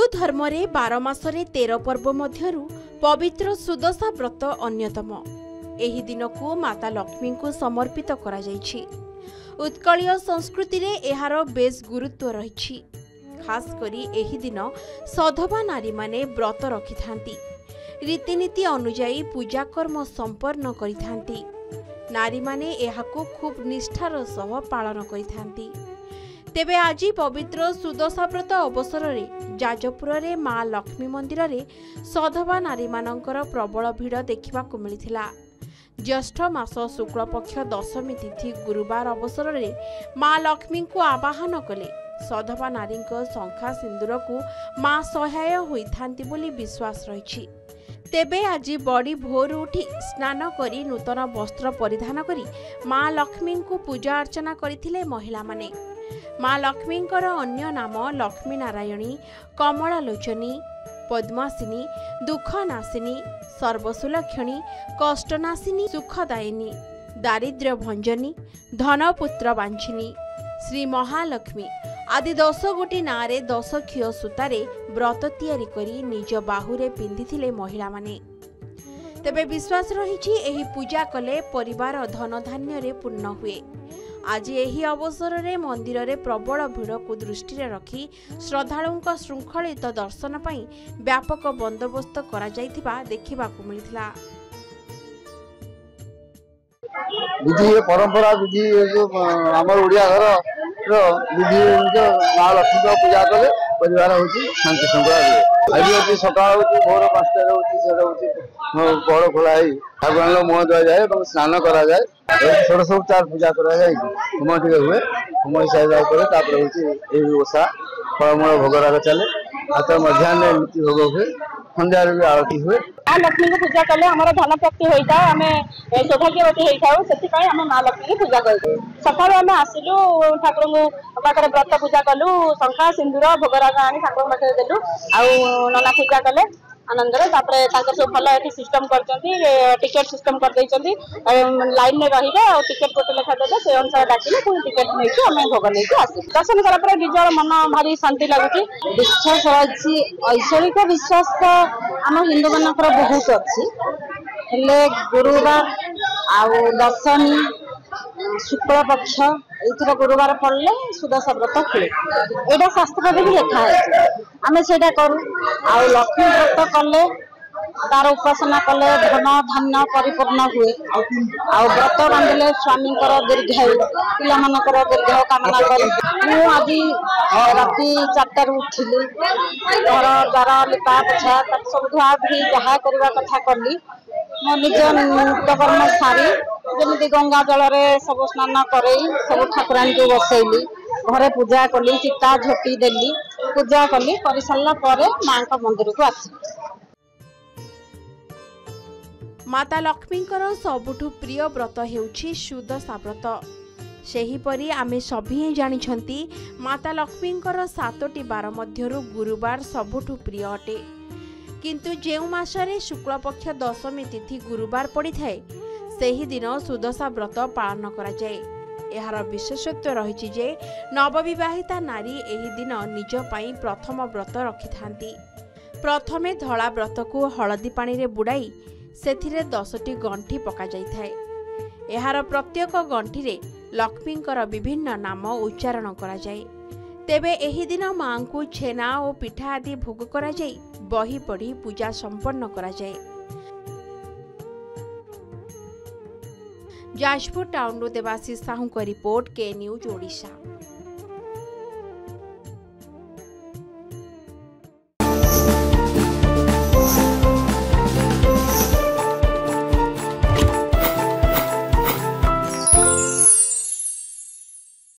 हिंदू धर्म रे 12 मासरे 13 पर्व मध्यरु पवित्र सुदशा व्रत अन्यतम। एही दिन को माता लक्ष्मी को समर्पित करा जायछि। उत्कलीय संस्कृति रे एहार बेस गुरुत्व रहिछि। खास करी एही दिन सधवा नारी माने व्रत रखि थांती। रीतिनीति अनुजाई पूजा कर्म संपन्न करि थांती। नारी माने एहाको खूब निष्ठार सह पालन करि थांती। तेबे आज पवित्र सुदशा व्रत अवसर में जाजपुर रे माँ लक्ष्मी मंदिर रे सधवा नारी मानकर प्रबल भीड़ देखा मिलता। ज्येष्ठ मास शुक्ल पक्ष दशमी तिथि गुरुवार अवसर में माँ लक्ष्मी को आवाहन कले सधवा नारी शंखा सिंदूर को माँ सहाय होइथांती बोली विश्वास रही। तेबे आज बड़ी भोर उठी स्नान करी नूतन वस्त्र परिधान करी माँ लक्ष्मी को पूजा अर्चना करथिले महिला माने। माँ लक्ष्मींकर अन्य नाम लक्ष्मी नारायणी, कमलालोचनी, पद्मासिनी, दुखनाशिनी, सर्वसुलक्षणी, कष्टनाशिनी, सुखदायिनी, दारिद्र्य भंजनी, धनपुत्र वांछिनी, श्री महालक्ष्मी आदि 10 गोटी नारे 10 क्षीय सूतारे व्रत तैयारी करी निज बाहुरे पिंधिथिले महिला माने। तेबे विश्वास रहिछि एही पूजा कले परिवार धन धान्य रे पूर्ण हुए। आज एही अवसर रे मंदिर रे प्रबल भीड़ को दृष्टि रे रखी श्रद्धालुंक श्रृंखलित दर्शन पई व्यापक बंदोबस्त करा जायथिबा देखिबा को मिलिथिला। विधि परंपरा विधि जो हमर ओडिया घर रो विधि जो माँ लक्ष्मी को पूजा कले परिवार होची शांति संग्रह आज होची सकाळ होची भोर 5 टा होची सेरा होची बड़ खोलाई भगवान मुह दया जाए और स्नान करा जाए षोडश उपचार पूजा करा जाए होम टिके हुए होम हिसाब करे तापर होची एही ओसा फलमूल भोग राग चले आत मध्याह्न नीति भोग हुए संध्या रे आरती हुए। माँ लक्ष्मी को पूजा कले हमारा धन प्राप्ति होता है। आम सौभाग्यवती होता से आम माँ लक्ष्मी की पूजा करूँ। सकाल आम आसलु ठाकुर पाखे व्रत पूजा कलु शंखा सिंदूर भोगराग आनी ठाकुर पाखे देलु आउ नना पूजा कले आनंद सब भल ये सिस्टम कर टिकेट सिस्टम कर लाइन में रही टिकेट गोटे लेखा देते से अनुसार डाकिले पुणी टिकेट नहीं आम भोग नहीं आस दर्शन कला निज मन भारी शांति लगुच। विश्वास अच्छी ऐश्वरिक विश्वास तो आम हिंदू मान बहुत अच्छी गुरुवार आउ दशमी शुक्ल पक्ष ये गुरुवार पड़े सुदशा व्रत हुए यहाँ शास्त्र भी लिखा है आम से करूँ। आ लक्ष्मी व्रत कले तार उपासना कले धन धान्य परिपूर्ण हुए। आ व्रत बांधिले स्वामी दीर्घायु पिला मानकर दीर्घायु कामना कर। आज राति 4 उठिली घर द्वार लिपा पोछा सब धुआ धुई जहाँ करवा कथा कली मो निज नित्यकर्म सारी जमी गंगा जल सब स्नान कर सब ठाकुराणी को बसैली घरे पूजा कली चिता झोटी देली पूजा कली कर सारा पर माँ मंदिर को आसली। माता लक्ष्मींकर सबुठु प्रिय व्रत हेउछि सुदशा व्रत। सेहीपरि आमे सभी जानिछंती माता लक्ष्मींकर 7टी बार मध्यरु गुरुवार सबुठु प्रिय अटे। किंतु जेउ मासरे शुक्ल पक्ष दशमी तिथि गुरुवार पड़ी थाए सेही दिन सुदशा व्रत पालन करा जाए। एहार विशेषत्व रहिछि जे नवविवाहिता नारी एही दिन निज पई प्रथम व्रत रखिथांती। प्रथमे धला व्रत को हळदी पानी रे बुड़ाई सेथिरे 10टी गंठी पका जाई थाए। एहार प्रत्येक गंठी रे लक्ष्मींकर विभिन्न नाम उच्चारण करा जाए। तेबे एही दिन मां को छेना और पिठा आदि भोग करा जाई बही पढ़ी पूजा संपन्न करा जाए। जाजपुर टाउन देवाशीष साहू का रिपोर्ट के न्यूज ओडिशा।